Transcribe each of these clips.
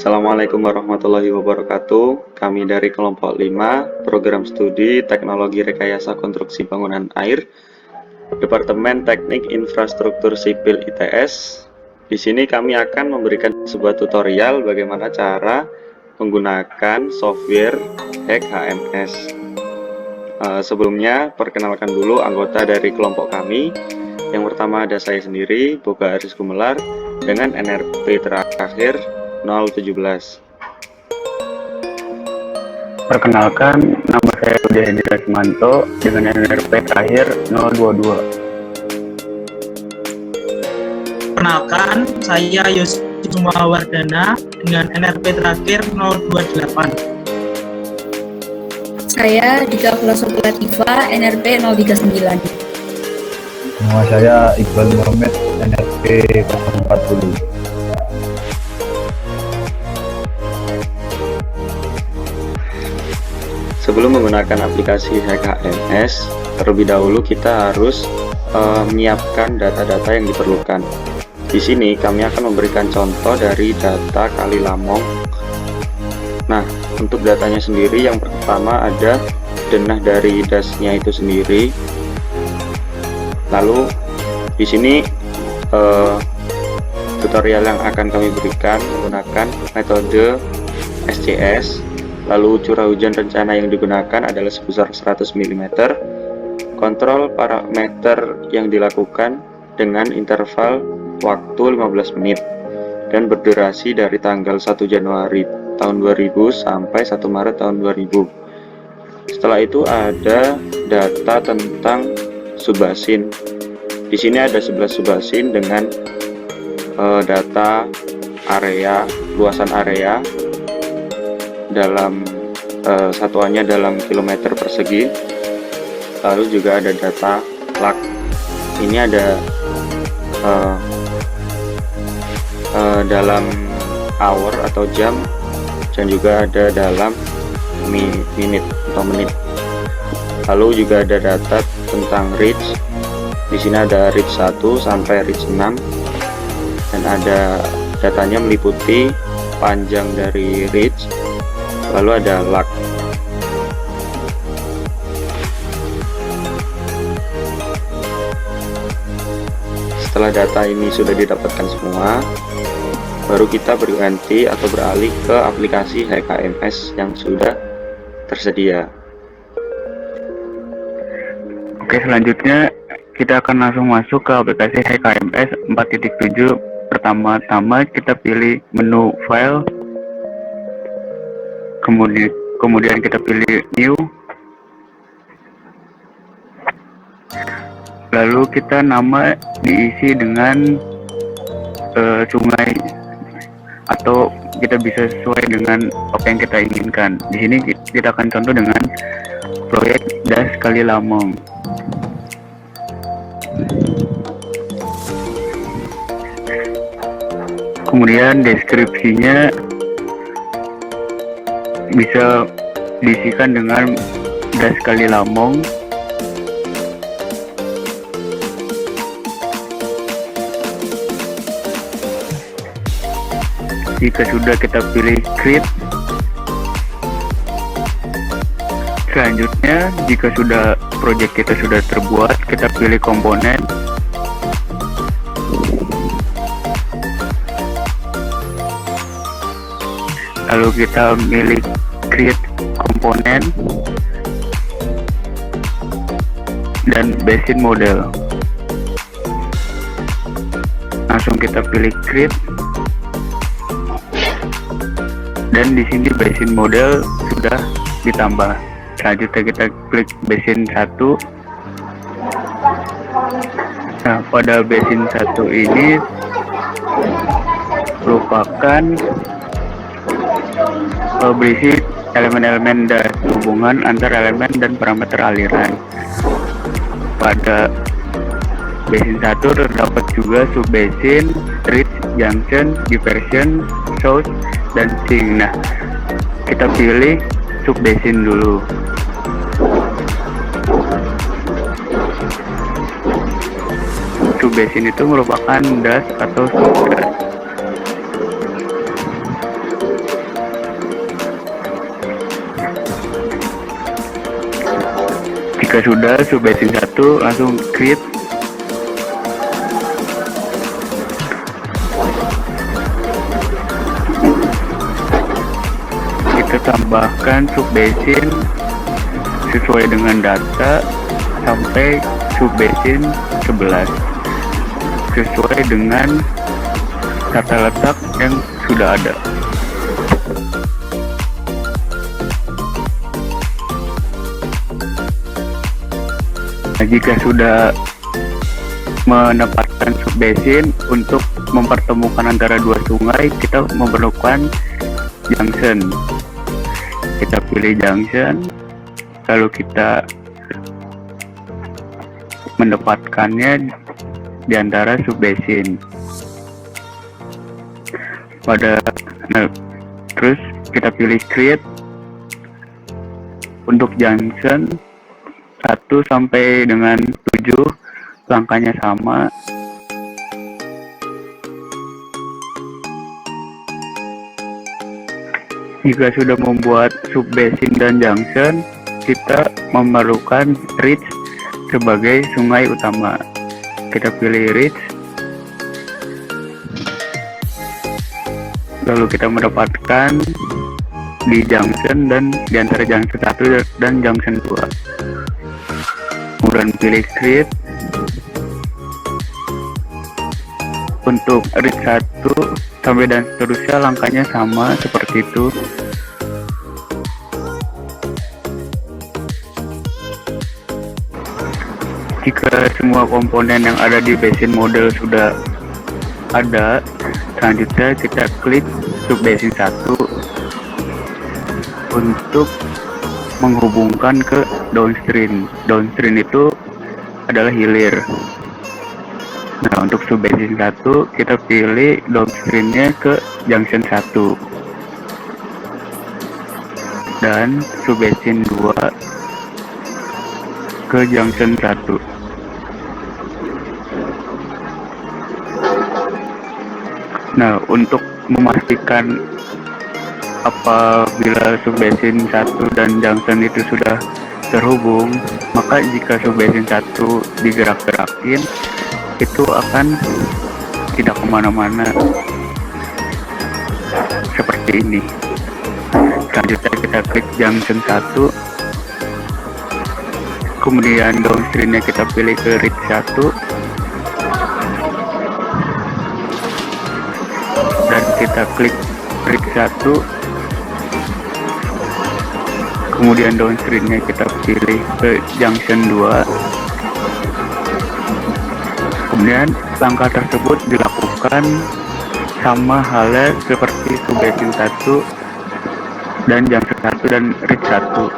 Assalamualaikum warahmatullahi wabarakatuh. Kami dari kelompok 5, Program Studi Teknologi Rekayasa Konstruksi Bangunan Air, Departemen Teknik Infrastruktur Sipil ITS. Di sini kami akan memberikan sebuah tutorial bagaimana cara menggunakan software Hack HMS. Sebelumnya, perkenalkan dulu anggota dari kelompok kami. Yang pertama ada saya sendiri, Boga Aris Gumelar, dengan NRP terakhir 017. Perkenalkan, nama saya Budi Hendra Simanto dengan NRP terakhir 022. Perkenalkan, saya Yosif Wardana dengan NRP terakhir 028. Saya Dika Filosofi Latifah, NRP 039. Nama saya Iqbal Muhammad, NRP 040. Sebelum menggunakan aplikasi Hack HMS, terlebih dahulu kita harus menyiapkan data-data yang diperlukan. Di sini kami akan memberikan contoh dari data Kali Lamong. Nah, untuk datanya sendiri yang pertama ada denah dari dasnya itu sendiri. Lalu di sini tutorial yang akan kami berikan menggunakan metode SCS. Lalu curah hujan rencana yang digunakan adalah sebesar 100 mm. Kontrol parameter yang dilakukan dengan interval waktu 15 menit dan berdurasi dari tanggal 1 Januari tahun 2000 sampai 1 Maret tahun 2000. Setelah itu ada data tentang subbasin. Di sini ada 11 subbasin dengan data area, luasan area dalam satuannya dalam kilometer persegi. Lalu juga ada data lak. Ini ada dalam hour atau jam, dan juga ada dalam minute atau menit. Lalu juga ada data tentang reach. Di sini ada reach 1 sampai reach 6, dan ada datanya meliputi panjang dari reach. Lalu ada lak. Setelah data ini sudah didapatkan semua, baru kita berganti atau beralih ke aplikasi Hack HMS yang sudah tersedia. Oke, selanjutnya kita akan langsung masuk ke aplikasi Hack HMS 4.7. Pertama-tama kita pilih menu file, kemudian kita pilih new, lalu kita nama diisi dengan sungai, atau kita bisa sesuai dengan apa yang kita inginkan. Di sini kita akan contoh dengan proyek Das Kali Lamong. Kemudian deskripsinya bisa diisikan dengan Das Kali Lamong. Jika sudah, kita pilih create. Selanjutnya, jika sudah project kita sudah terbuat, kita pilih komponen. Lalu kita pilih create komponen dan basin model. Langsung kita pilih create, dan di sini basin model sudah ditambah. Selanjutnya kita klik basin 1. Nah, pada basin 1 ini merupakan berisi elemen-elemen dan hubungan antar elemen dan parameter aliran. Pada basin 1 terdapat juga subbasin, reach, junction, diversion, source, dan sink. Nah, kita pilih subbasin dulu. Subbasin itu merupakan das atau subdas. Jika sudah, subbasin 1 langsung create. Kita tambahkan subbasin sesuai dengan data sampai subbasin 11 sesuai dengan tata letak yang sudah ada. Nah, jika sudah menempatkan subbasin untuk mempertemukan antara dua sungai, kita memerlukan junction. Kita pilih junction, lalu kita mendapatkannya di antara subbasin. Terus kita pilih create untuk junction 1 sampai dengan 7, langkahnya sama. Jika sudah membuat subbasin dan junction, kita memerlukan reach sebagai sungai utama. Kita pilih reach, lalu kita mendapatkan di junction dan di antara junction 1 dan junction 2. Kemudian pilih create. Untuk reach 1 sampai dan seterusnya langkahnya sama seperti itu. Jika semua komponen yang ada di basin model sudah ada, selanjutnya kita klik subbasin 1 untuk menghubungkan ke downstream. Downstream itu adalah hilir. Nah, untuk subbasin 1 kita pilih downstreamnya ke junction 1 dan subbasin 2 ke junction 1. Nah, untuk memastikan apabila subbasin 1 dan junction itu sudah terhubung, maka jika subbasin 1 digerak-gerakin, itu akan tidak kemana-mana seperti ini. Selanjutnya kita klik junction 1, kemudian downstreamnya kita pilih ke reach 1 dan kita klik reach 1, kemudian downstreamnya kita pilih ke junction 2. Kemudian langkah tersebut dilakukan sama halnya seperti subbasin 1 dan junction 1 dan reach 1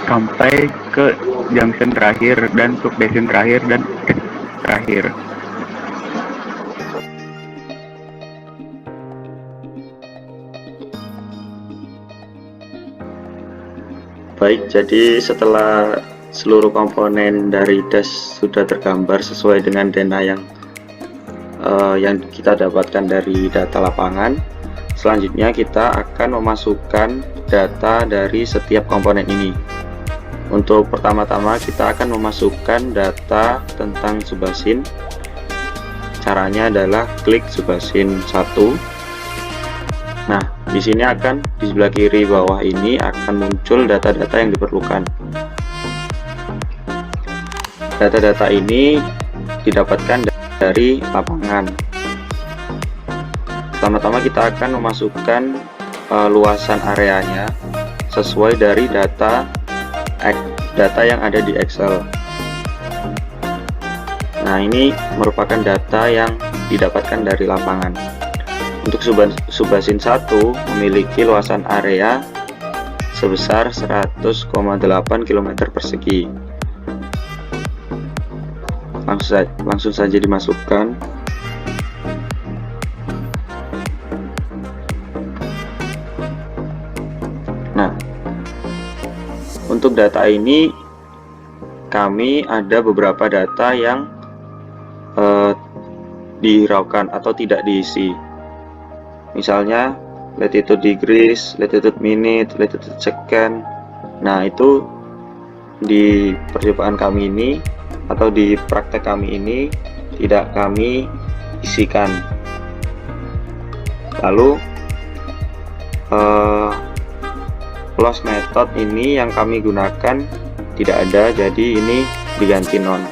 sampai ke junction terakhir dan subbasin terakhir dan reach terakhir. Baik, jadi setelah seluruh komponen dari dash sudah tergambar sesuai dengan data yang kita dapatkan dari data lapangan, selanjutnya kita akan memasukkan data dari setiap komponen ini. Untuk pertama-tama kita akan memasukkan data tentang subbasin. Caranya adalah klik subbasin 1. Nah, di sini akan di sebelah kiri bawah ini akan muncul data-data yang diperlukan. Data-data ini didapatkan dari lapangan. Pertama-tama kita akan memasukkan luasan areanya sesuai dari data yang ada di Excel. Nah, ini merupakan data yang didapatkan dari lapangan. Untuk subbasin 1 memiliki luasan area sebesar 100,8 km persegi. Langsung saja dimasukkan. Nah, untuk data ini kami ada beberapa data yang dihiraukan atau tidak diisi. Misalnya latitude degrees, latitude minute, latitude second. Nah, itu di percobaan kami ini atau di praktek kami ini tidak kami isikan. Lalu close method ini yang kami gunakan tidak ada, jadi ini diganti non.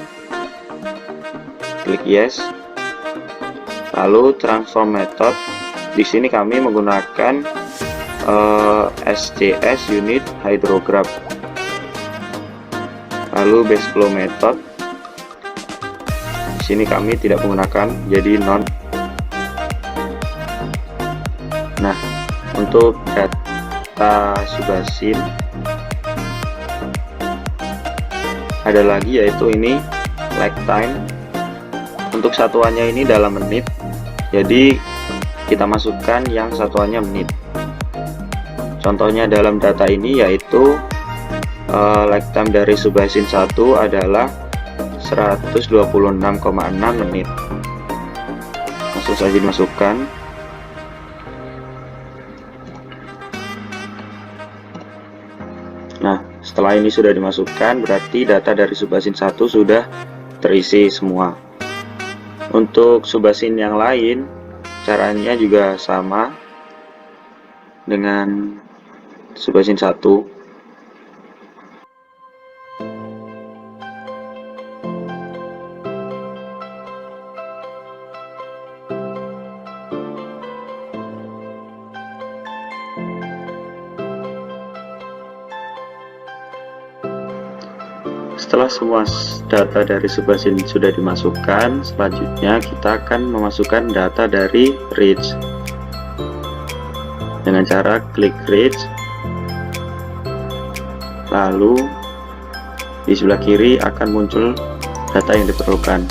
Klik yes. Lalu transform method, di sini kami menggunakan SCS unit hydrograph. Lalu base flow method, di sini kami tidak menggunakan, jadi non. Nah, untuk data Subasin ada lagi, yaitu ini lag time. Untuk satuannya ini dalam menit, jadi kita masukkan yang satuannya menit. Contohnya dalam data ini yaitu lag time dari Subasin 1 adalah 126,6 menit. Langsung saja dimasukkan. Nah, setelah ini sudah dimasukkan, berarti data dari Subasin 1 sudah terisi semua. Untuk Subasin yang lain, caranya juga sama dengan Subasin 1. Setelah semua data dari Subasin sudah dimasukkan, selanjutnya kita akan memasukkan data dari reach dengan cara klik reach, lalu di sebelah kiri akan muncul data yang diperlukan.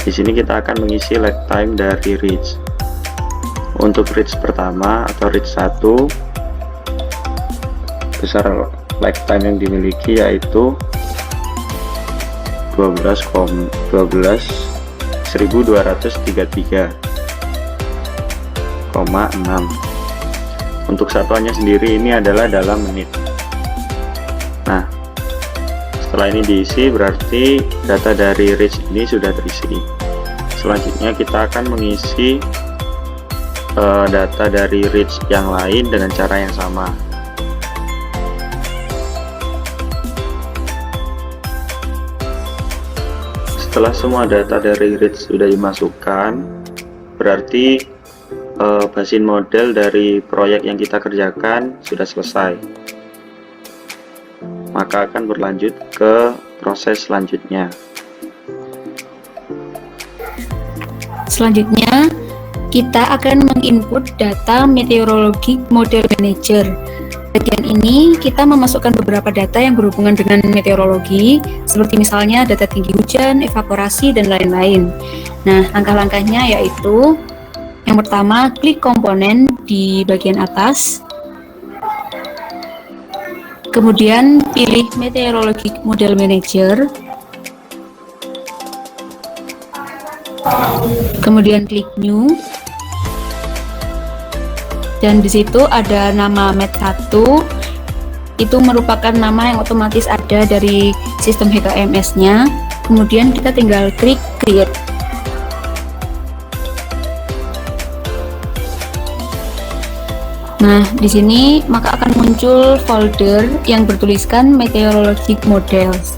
Di sini kita akan mengisi lag time dari reach. Untuk reach pertama atau reach 1, besar lag time yang dimiliki yaitu 12.1233,6. Untuk satuannya sendiri ini adalah dalam menit. Nah, setelah ini diisi, berarti data dari reach ini sudah terisi. Selanjutnya kita akan mengisi data dari reach yang lain dengan cara yang sama. Setelah semua data dari reach sudah dimasukkan, berarti basin model dari proyek yang kita kerjakan sudah selesai. Maka akan berlanjut ke proses selanjutnya. Selanjutnya, kita akan menginput data meteorologi model manager. Bagian ini kita memasukkan beberapa data yang berhubungan dengan meteorologi, seperti misalnya data tinggi hujan, evaporasi, dan lain-lain. Nah, langkah-langkahnya yaitu yang pertama, klik komponen di bagian atas, kemudian pilih meteorologi model manager, kemudian klik new. Dan di situ ada nama MET1, itu merupakan nama yang otomatis ada dari sistem HKMS-nya. Kemudian kita tinggal klik create. Nah, di sini maka akan muncul folder yang bertuliskan meteorologic models.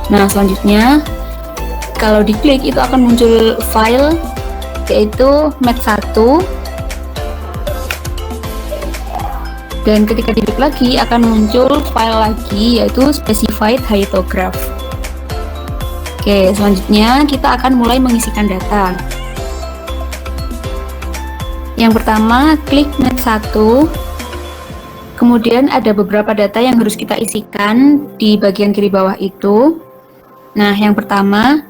Nah, selanjutnya kalau diklik itu akan muncul file yaitu MET1. Dan ketika diklik lagi akan muncul file lagi yaitu specified hydrograph. Oke, selanjutnya kita akan mulai mengisikan data. Yang pertama, klik MET1. Kemudian ada beberapa data yang harus kita isikan di bagian kiri bawah itu. Nah, yang pertama,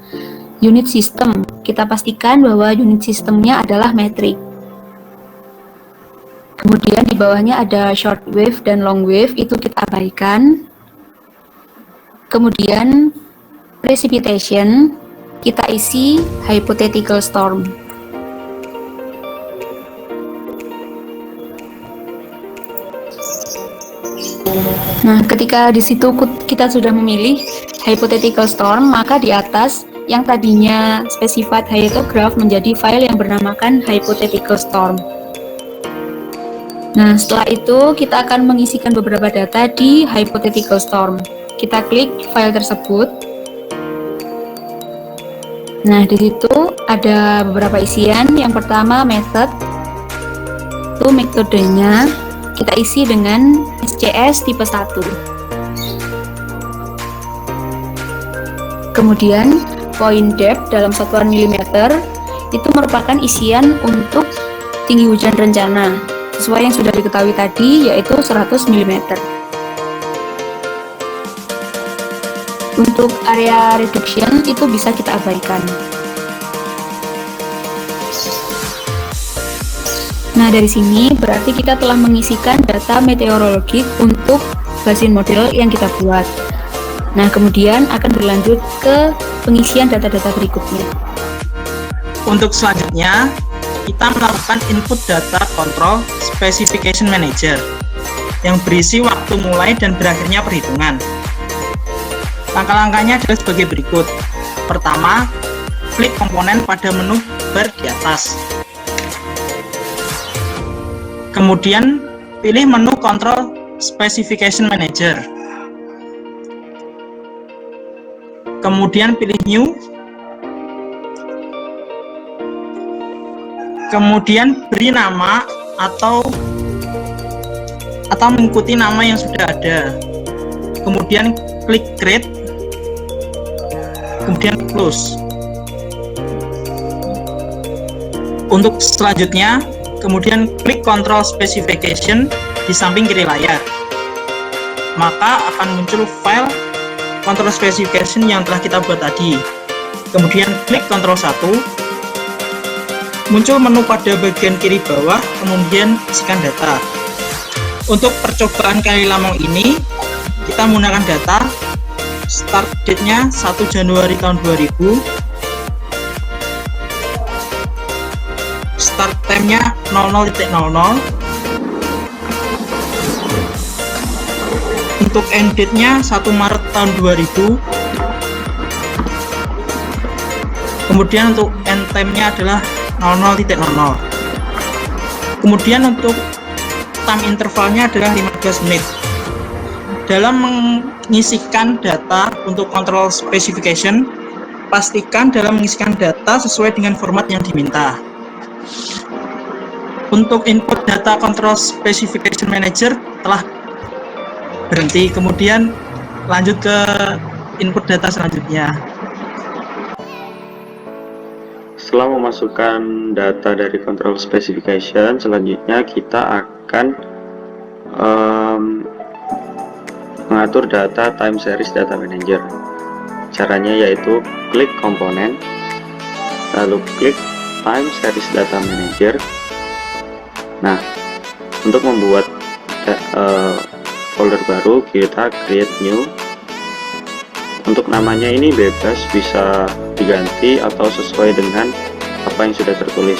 unit system. Kita pastikan bahwa unit sistemnya adalah metrik. Kemudian di bawahnya ada short wave dan long wave, itu kita abaikan. Kemudian precipitation, kita isi hypothetical storm. Nah, ketika di situ kita sudah memilih hypothetical storm, maka di atas yang tadinya specified hyetograph menjadi file yang bernamakan hypothetical storm. Nah, setelah itu kita akan mengisikan beberapa data di hypothetical storm. Kita klik file tersebut. Nah, di situ ada beberapa isian. Yang pertama method, itu metodenya kita isi dengan SCS tipe 1. Kemudian point depth dalam satuan milimeter itu merupakan isian untuk tinggi hujan rencana sesuai yang sudah diketahui tadi, yaitu 100 mm. Untuk area reduction itu bisa kita abaikan. Nah, dari sini berarti kita telah mengisikan data meteorologik untuk basin model yang kita buat. Nah, kemudian akan berlanjut ke pengisian data-data berikutnya. Untuk selanjutnya, kita melakukan input data control specification manager yang berisi waktu mulai dan berakhirnya perhitungan. Langkah-langkahnya adalah sebagai berikut. Pertama, klik komponen pada menu bar di atas. Kemudian, pilih menu Control Specification Manager. Kemudian pilih New. Kemudian beri nama atau mengikuti nama yang sudah ada. Kemudian klik Create. Kemudian Close. Untuk selanjutnya, kemudian klik Control Specification di samping kiri layar. Maka akan muncul file Control Specification yang telah kita buat tadi. Kemudian klik Ctrl 1. Muncul menu pada bagian kiri bawah, kemudian isikan data. Untuk percobaan kali lamong ini, kita menggunakan data start date-nya 1 Januari tahun 2000. Start time-nya 00.00. Untuk end date-nya 1 Maret tahun 2000. Kemudian untuk end time-nya adalah 00.00. Kemudian untuk time intervalnya adalah 15 menit. Dalam mengisikan data untuk control specification, pastikan dalam mengisikan data sesuai dengan format yang diminta. Untuk input data control specification manager telah berhenti, kemudian lanjut ke input data selanjutnya. Setelah memasukkan data dari control specification, selanjutnya kita akan mengatur data time series data manager. Caranya yaitu klik komponen, lalu klik time series data manager. Nah, untuk membuat folder baru, kita create new. Untuk namanya ini bebas, bisa diganti atau sesuai dengan apa yang sudah tertulis.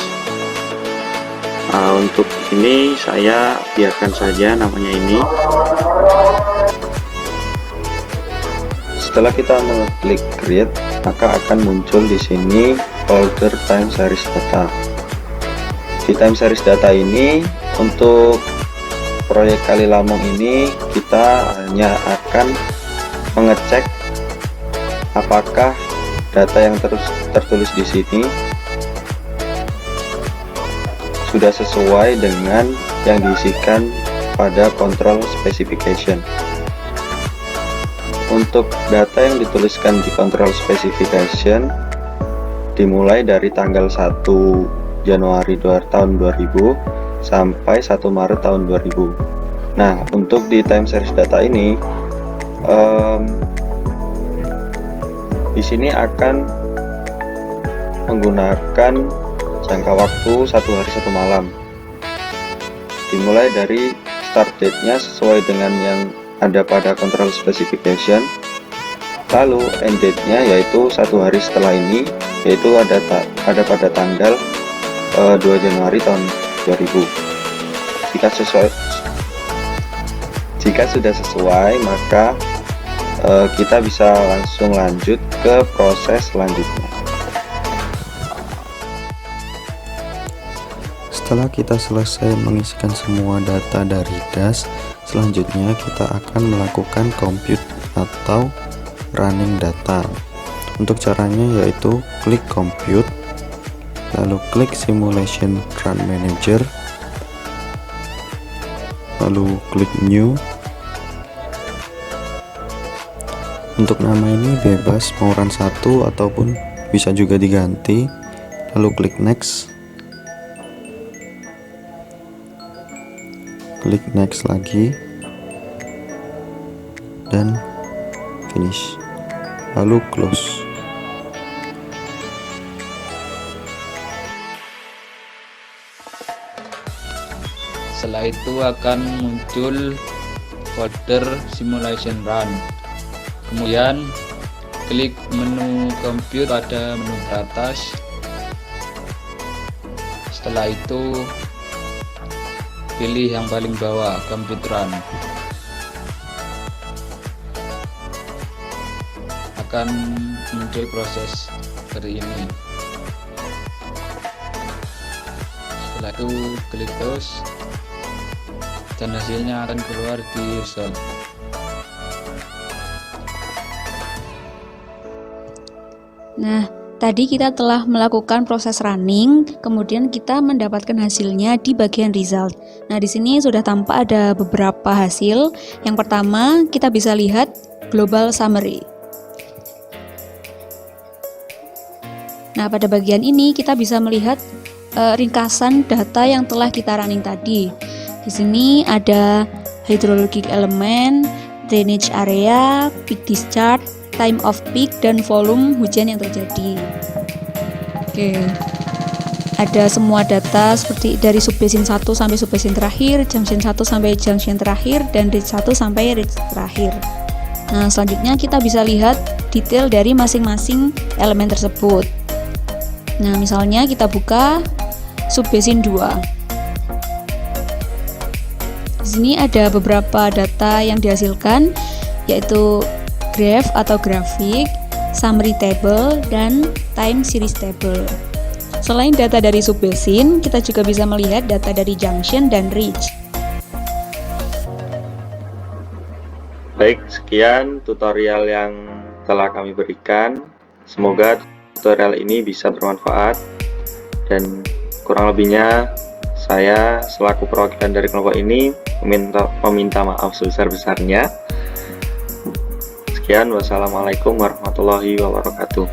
Untuk ini saya biarkan saja namanya ini. Setelah kita mengklik create, maka akan muncul di sini folder time series data. Di time series data ini, untuk proyek Kali Lamong ini kita hanya akan mengecek apakah data yang tertulis di sini sudah sesuai dengan yang diisikan pada control specification. Untuk data yang dituliskan di control specification dimulai dari tanggal 1 Januari tahun 2000 sampai 1 Maret tahun 2000. Nah, untuk di time series data ini di sini akan menggunakan jangka waktu 1 hari 1 malam. Dimulai dari start date-nya sesuai dengan yang ada pada control specification. Lalu end date-nya yaitu 1 hari setelah ini, yaitu ada pada tanggal 2 Januari tahun 2000. Jika sudah sesuai, maka kita bisa langsung lanjut ke proses selanjutnya. Setelah kita selesai mengisikan semua data dari DAS, selanjutnya kita akan melakukan compute atau running data. Untuk caranya yaitu klik compute, lalu klik simulation run manager, lalu klik new. Untuk nama ini bebas, mau run 1 ataupun bisa juga diganti, lalu klik next. Klik next lagi dan finish, lalu close. Setelah itu akan muncul folder simulation run, kemudian klik menu compute pada menu teratas. Setelah itu pilih yang paling bawah, compute run. Akan muncul proses seperti ini. Setelah itu klik close dan hasilnya akan keluar di result. Nah, tadi kita telah melakukan proses running, kemudian kita mendapatkan hasilnya di bagian result. Nah, di sini sudah tampak ada beberapa hasil. Yang pertama, kita bisa lihat global summary. Nah, pada bagian ini kita bisa melihat ringkasan data yang telah kita running tadi. Di sini ada hydrologic element, drainage area, peak discharge, time of peak, dan volume hujan yang terjadi. Oke, ada semua data seperti dari subbasin 1 sampai subbasin terakhir, junction 1 sampai junction terakhir, dan reach 1 sampai reach terakhir. Nah, selanjutnya kita bisa lihat detail dari masing-masing elemen tersebut. Nah, misalnya kita buka subbasin 2. Di sini ada beberapa data yang dihasilkan, yaitu graph atau grafik, summary table, dan time series table. Selain data dari subbasin, kita juga bisa melihat data dari junction dan reach. Baik, sekian tutorial yang telah kami berikan. Semoga tutorial ini bisa bermanfaat, dan kurang lebihnya saya selaku perwakilan dari kelompok ini meminta maaf sebesar-besarnya. Sekian, wassalamualaikum warahmatullahi wabarakatuh.